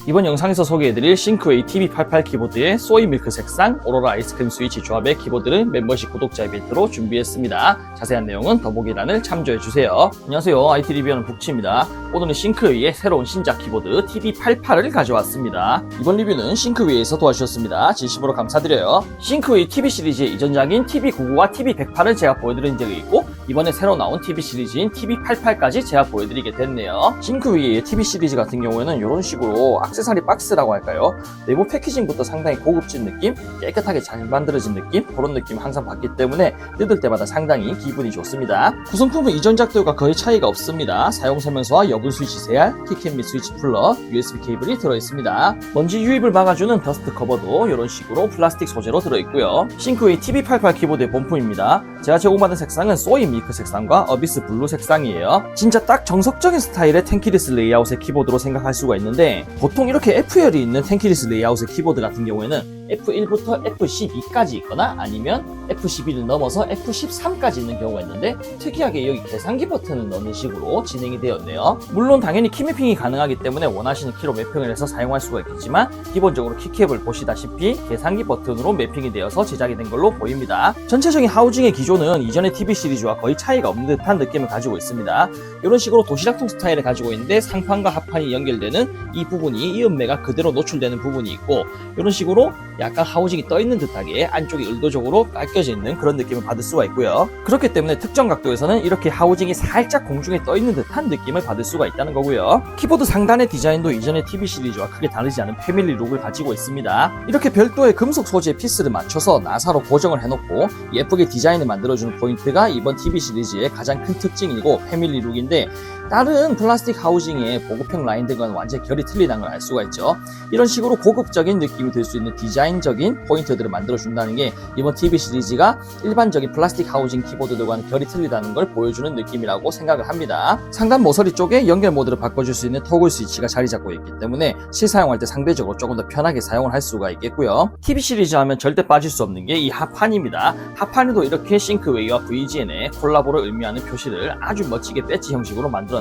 이번 영상에서 소개해드릴 싱크웨이 TV88 키보드의 소이 밀크 색상, 오로라 아이스크림 스위치 조합의 키보드를 멤버십 구독자 이벤트로 준비했습니다. 자세한 내용은 더보기란을 참조해주세요. 안녕하세요, IT 리뷰하는 북치입니다. 오늘은 싱크웨이의 새로운 신작 키보드 TV88을 가져왔습니다. 이번 리뷰는 싱크웨이에서 도와주셨습니다. 진심으로 감사드려요. 싱크웨이 TV 시리즈의 이전작인 TV99와 TV108을 제가 보여드린 적이 있고, 이번에 새로 나온 TV 시리즈인 TV88까지 제가 보여드리게 됐네요. 싱크웨이의 TV 시리즈 같은 경우에는 이런 식으로 액세서리 박스라고 할까요? 내부 패키징부터 상당히 고급진 느낌, 깨끗하게 잘 만들어진 느낌, 그런 느낌 항상 받기 때문에 뜯을 때마다 상당히 기분이 좋습니다. 구성품은 이전작들과 거의 차이가 없습니다. 사용 설명서와 여분 스위치 3알, 키캡 및 스위치 풀러, USB 케이블이 들어있습니다. 먼지 유입을 막아주는 더스트 커버도 이런 식으로 플라스틱 소재로 들어있고요. 싱크웨이 TV88 키보드의 본품입니다. 제가 제공받은 색상은 소이 밀크 색상과 어비스 블루 색상이에요. 진짜 딱 정석적인 스타일의 텐키리스 레이아웃의 키보드로 생각할 수가 있는데, 보통 이렇게 F열이 있는 텐키리스 레이아웃의 키보드 같은 경우에는 F1부터 F12까지 있거나 아니면 F11을 넘어서 F13까지 있는 경우가 있는데, 특이하게 여기 계산기 버튼을 넣는 식으로 진행이 되었네요. 물론 당연히 키매핑이 가능하기 때문에 원하시는 키로 매핑을 해서 사용할 수가 있겠지만, 기본적으로 키캡을 보시다시피 계산기 버튼으로 매핑이 되어서 제작이 된 걸로 보입니다. 전체적인 하우징의 기조는 이전의 TV 시리즈와 거의 차이가 없는 듯한 느낌을 가지고 있습니다. 이런 식으로 도시락통 스타일을 가지고 있는데, 상판과 하판이 연결되는 이 부분이 이음매가 그대로 노출되는 부분이 있고, 이런 식으로 약간 하우징이 떠있는 듯하게 안쪽이 의도적으로 깎여져 있는 그런 느낌을 받을 수가 있고요. 그렇기 때문에 특정 각도에서는 이렇게 하우징이 살짝 공중에 떠있는 듯한 느낌을 받을 수가 있다는 거고요. 키보드 상단의 디자인도 이전의 TV 시리즈와 크게 다르지 않은 패밀리 룩을 가지고 있습니다. 이렇게 별도의 금속 소재의 피스를 맞춰서 나사로 고정을 해놓고 예쁘게 디자인을 만들어주는 포인트가 이번 TV 시리즈의 가장 큰 특징이고 패밀리 룩인데, 다른 플라스틱 하우징의 보급형 라인들과는 완전히 결이 틀리다는 걸 알 수가 있죠. 이런 식으로 고급적인 느낌이 들 수 있는 디자인적인 포인트들을 만들어준다는 게 이번 TV 시리즈가 일반적인 플라스틱 하우징 키보드들과는 결이 틀리다는 걸 보여주는 느낌이라고 생각을 합니다. 상단 모서리 쪽에 연결 모드를 바꿔줄 수 있는 토글 스위치가 자리 잡고 있기 때문에 실사용할 때 상대적으로 조금 더 편하게 사용을 할 수가 있겠고요. TV 시리즈 하면 절대 빠질 수 없는 게 이 하판입니다. 하판에도 이렇게 싱크웨이와 VGN의 콜라보를 의미하는 표시를 아주 멋지게 배지 형식으로 만들어놔서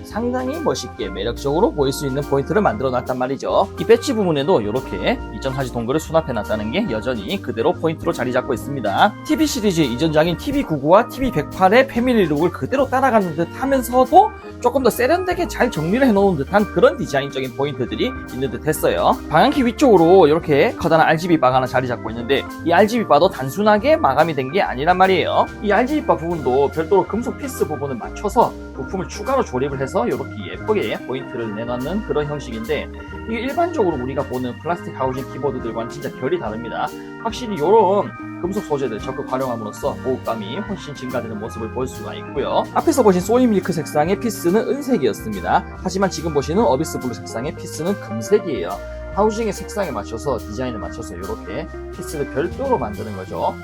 상당히 멋있게 매력적으로 보일 수 있는 포인트를 만들어 놨단 말이죠. 이 배지 부분에도 이렇게 이전사지 동글을 수납해 놨다는 게 여전히 그대로 포인트로 자리 잡고 있습니다. TV 시리즈 이전작인 TV99와 TV108의 패밀리 룩을 그대로 따라가는 듯 하면서도 조금 더 세련되게 잘 정리를 해놓은 듯한 그런 디자인적인 포인트들이 있는 듯 했어요. 방향키 위쪽으로 이렇게 커다란 RGB 바가 하나 자리 잡고 있는데, 이 RGB 바도 단순하게 마감이 된 게 아니란 말이에요. 이 RGB 바 부분도 별도로 금속 피스 부분을 맞춰서 부품을 추가로 조립을 해서 이렇게 예쁘게 포인트를 내놓는 그런 형식인데, 이게 일반적으로 우리가 보는 플라스틱 하우징 키보드들과는 진짜 결이 다릅니다. 확실히 이런 금속 소재들 적극 활용함으로써 보호감이 훨씬 증가되는 모습을 볼 수가 있고요. 앞에서 보신 소이 밀크 색상의 피스는 은색이었습니다. 하지만 지금 보시는 어비스 블루 색상의 피스는 금색이에요. 하우징의 색상에 맞춰서, 디자인에 맞춰서 이렇게 피스를 별도로 만드는 거죠.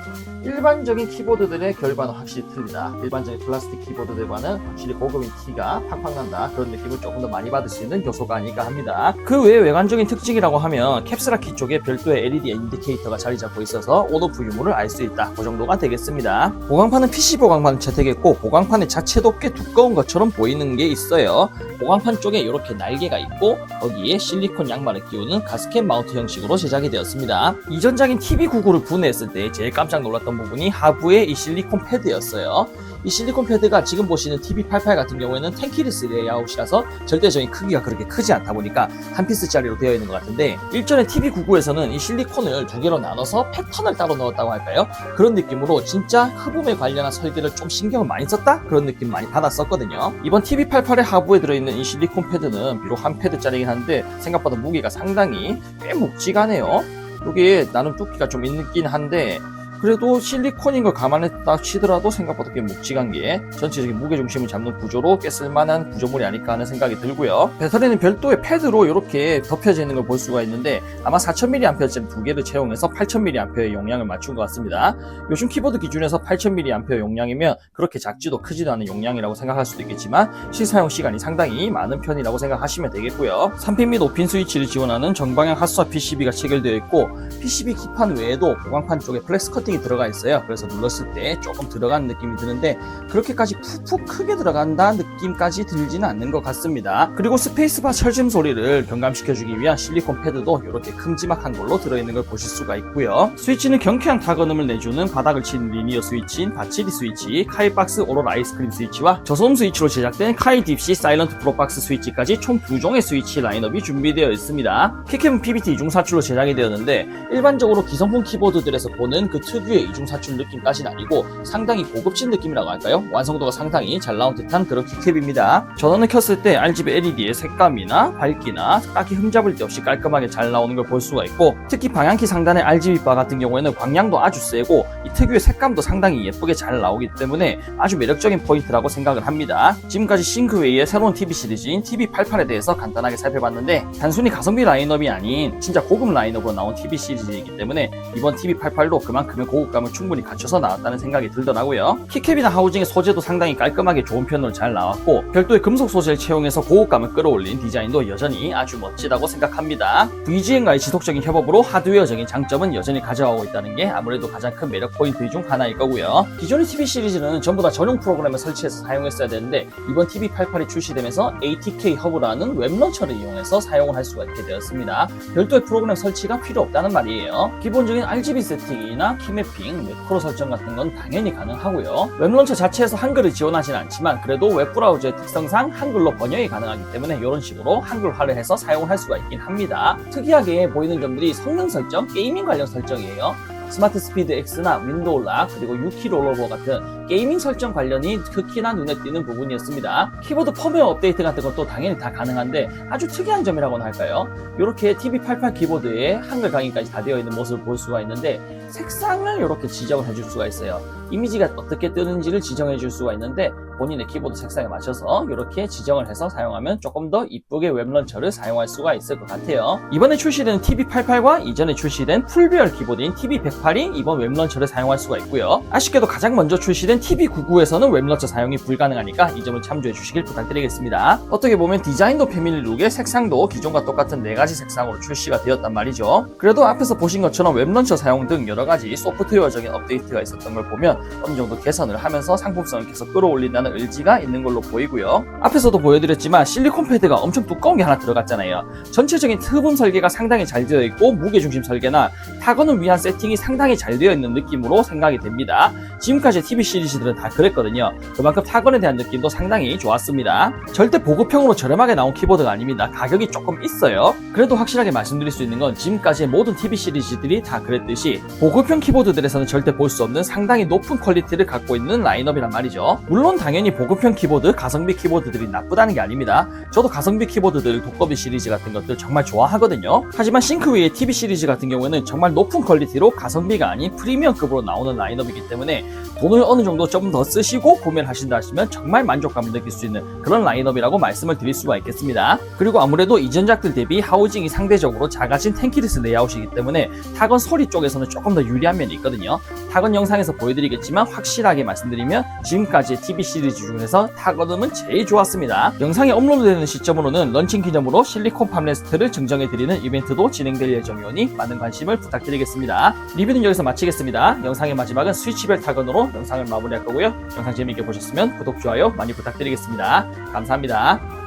일반적인 키보드들의 결과는 확실히 틀리다. 일반적인 플라스틱 키보드들과는 확실히 고급인 티가 팍팍 난다. 그런 느낌을 조금 더 많이 받을 수 있는 요소가 아닐까 합니다. 그 외에 외관적인 특징이라고 하면 캡슐라키 쪽에 별도의 LED 인디케이터가 자리 잡고 있어서 온오프 유무를 알 수 있다. 그 정도가 되겠습니다. 보강판은 PC 보강판을 채택했고, 보강판의 자체도 꽤 두꺼운 것처럼 보이는 게 있어요. 보강판 쪽에 이렇게 날개가 있고, 거기에 실리콘 양말을 끼우는 가스켓 마운트 형식으로 제작이 되었습니다. 이전작인 TV99를 분해했을 때 제일 깜짝 놀랐던 부분이 하부의 이 실리콘 패드였어요. 이 실리콘 패드가 지금 보시는 TV88 같은 경우에는 텐키리스 레이아웃이라서 절대적인 크기가 그렇게 크지 않다 보니까 한 피스짜리로 되어 있는 것 같은데, 일전에 TV99에서는 이 실리콘을 두 개로 나눠서 패턴을 따로 넣었다고 할까요? 그런 느낌으로 진짜 흡음에 관련한 설계를 좀 신경을 많이 썼다? 그런 느낌 많이 받았었거든요. 이번 TV88의 하부에 들어있는 이 실리콘 패드는 비록 한 패드짜리긴 한데 생각보다 무게가 상당히 꽤 묵직하네요. 이게 나름 두께가 좀 있긴 한데, 그래도 실리콘인 걸 감안했다 치더라도 생각보다 꽤 묵직한 게 전체적인 무게중심을 잡는 구조로 꽤 쓸만한 구조물이 아닐까 하는 생각이 들고요. 배터리는 별도의 패드로 이렇게 덮여져 있는 걸 볼 수가 있는데, 아마 4000mAh짜리 두 개를 채용해서 8000mAh의 용량을 맞춘 것 같습니다. 요즘 키보드 기준에서 8000mAh 용량이면 그렇게 작지도 크지도 않은 용량이라고 생각할 수도 있겠지만, 실사용 시간이 상당히 많은 편이라고 생각하시면 되겠고요. 3핀 및 5핀 스위치를 지원하는 정방향 핫스왑 PCB가 체결되어 있고, PCB 기판 외에도 보강판 쪽에 플렉스 커팅 버튼이 들어가 있어요. 그래서 눌렀을 때 조금 들어가는 느낌이 드는데 그렇게까지 푹푹 크게 들어간다는 느낌까지 들지는 않는 것 같습니다. 그리고 스페이스바 철짐 소리를 경감시켜주기 위한 실리콘 패드도 이렇게 큼지막한 걸로 들어있는 걸 보실 수가 있고요. 스위치는 경쾌한 타건음을 내주는 바닥을 치는 리니어 스위치인 바치리 스위치, 카이박스 오로라 아이스크림 스위치와 저소음 스위치로 제작된 카이 딥시 사일런트 프로박스 스위치까지 총 2종의 스위치 라인업이 준비되어 있습니다. 킥캡은 PBT 이중사출로 제작이 되었는데 일반적으로 기성품 키보드들에서 보는 그 특유의 이중사출 느낌까지는 아니고 상당히 고급진 느낌이라고 할까요? 완성도가 상당히 잘 나온 듯한 그런 킥캡입니다. 전원을 켰을 때 RGB LED의 색감이나 밝기나 딱히 흠잡을 데 없이 깔끔하게 잘 나오는 걸 볼 수가 있고, 특히 방향키 상단의 RGB 바 같은 경우에는 광량도 아주 세고 이 특유의 색감도 상당히 예쁘게 잘 나오기 때문에 아주 매력적인 포인트라고 생각을 합니다. 지금까지 싱크웨이의 새로운 TV 시리즈인 TV88에 대해서 간단하게 살펴봤는데 단순히 가성비 라인업이 아닌 진짜 고급 라인업으로 나온 TV 시리즈이기 때문에 이번 TV88도 그만큼의 고급감을 충분히 갖춰서 나왔다는 생각이 들더라고요. 키캡이나 하우징의 소재도 상당히 깔끔하게 좋은 편으로 잘 나왔고 별도의 금속 소재를 채용해서 고급감을 끌어올린 디자인도 여전히 아주 멋지다고 생각합니다. VGM과의 지속적인 협업으로 하드웨어적인 장점은 여전히 가져가고 있다는 게 아무래도 가장 큰 매력 포인트 중 하나일 거고요. 기존의 TV 시리즈는 전부 다 전용 프로그램을 설치해서 사용했어야 되는데 이번 TV88이 출시되면서 ATK 허브라는 웹 런처를 이용해서 사용을 할 수가 있게 되었습니다. 별도의 프로그램 설치가 필요 없다는 말이에요. 기본적인 RGB 세팅이나 키매핑, 매크로 설정 같은 건 당연히 가능하고요. 웹 런처 자체에서 한글을 지원하진 않지만 그래도 웹 브라우저의 특성상 한글로 번역이 가능하기 때문에 이런 식으로 한글화를 해서 사용을 할 수가 있긴 합니다. 특이하게 보이는 점들이 성능 설정, 게이밍 관련 설정이에요. 스마트 스피드 X나 윈도우 락, 그리고 유키 롤러버 같은 게이밍 설정 관련이 특히나 눈에 띄는 부분이었습니다. 키보드 펌웨어 업데이트 같은 것도 당연히 다 가능한데 아주 특이한 점이라고나 할까요? 이렇게 TV88 키보드에 한글 강의까지 다 되어 있는 모습을 볼 수가 있는데 색상을 이렇게 지정을 해줄 수가 있어요. 이미지가 어떻게 뜨는지를 지정해 줄 수가 있는데 본인의 키보드 색상에 맞춰서 이렇게 지정을 해서 사용하면 조금 더 이쁘게 웹 런처를 사용할 수가 있을 것 같아요. 이번에 출시된 TV88과 이전에 출시된 풀배열 키보드인 TV108이 이번 웹 런처를 사용할 수가 있고요. 아쉽게도 가장 먼저 출시된 TV99에서는 웹 런처 사용이 불가능하니까 이 점을 참조해 주시길 부탁드리겠습니다. 어떻게 보면 디자인도 패밀리 룩에 색상도 기존과 똑같은 4가지 색상으로 출시가 되었단 말이죠. 그래도 앞에서 보신 것처럼 웹 런처 사용 등 여러가지 소프트웨어적인 업데이트가 있었던 걸 보면 어느 정도 개선을 하면서 상품성을 계속 끌어올린다는 의지가 있는 걸로 보이고요. 앞에서도 보여드렸지만 실리콘 패드가 엄청 두꺼운 게 하나 들어갔잖아요. 전체적인 흡음 설계가 상당히 잘 되어 있고 무게중심 설계나 타건을 위한 세팅이 상당히 잘 되어 있는 느낌으로 생각이 됩니다. 지금까지 TV 시리즈들은 다 그랬거든요. 그만큼 타건에 대한 느낌도 상당히 좋았습니다. 절대 보급형으로 저렴하게 나온 키보드가 아닙니다. 가격이 조금 있어요. 그래도 확실하게 말씀드릴 수 있는 건 지금까지의 모든 TV 시리즈들이 다 그랬듯이 보급형 키보드들에서는 절대 볼 수 없는 상당히 높은 퀄리티를 갖고 있는 라인업이란 말이죠. 물론 당연히 보급형 키보드, 가성비 키보드들이 나쁘다는 게 아닙니다. 저도 가성비 키보드들, 독거비 시리즈 같은 것들 정말 좋아하거든요. 하지만 싱크웨이의 TV 시리즈 같은 경우에는 정말 높은 퀄리티로 가성비가 아닌 프리미엄급으로 나오는 라인업이기 때문에 돈을 어느 정도 좀 더 쓰시고 구매를 하신다 하시면 정말 만족감을 느낄 수 있는 그런 라인업이라고 말씀을 드릴 수가 있겠습니다. 그리고 아무래도 이전작들 대비 하우징이 상대적으로 작아진 탱키리스 레이아웃이기 때문에 타건 소리 쪽에서는 조금 더 유리한 면이 있거든요. 타건 영상에서 보여드리겠지만 확실하게 말씀드리면 지금까지의 TV 시리즈 중에서 타건음은 제일 좋았습니다. 영상이 업로드되는 시점으로는 런칭 기념으로 실리콘 팜레스트를 증정해드리는 이벤트도 진행될 예정이오니 많은 관심을 부탁드리겠습니다. 리뷰는 여기서 마치겠습니다. 영상의 마지막은 스위치별 타건으로 영상을 마무리할 거고요. 영상 재미있게 보셨으면 구독, 좋아요 많이 부탁드리겠습니다. 감사합니다.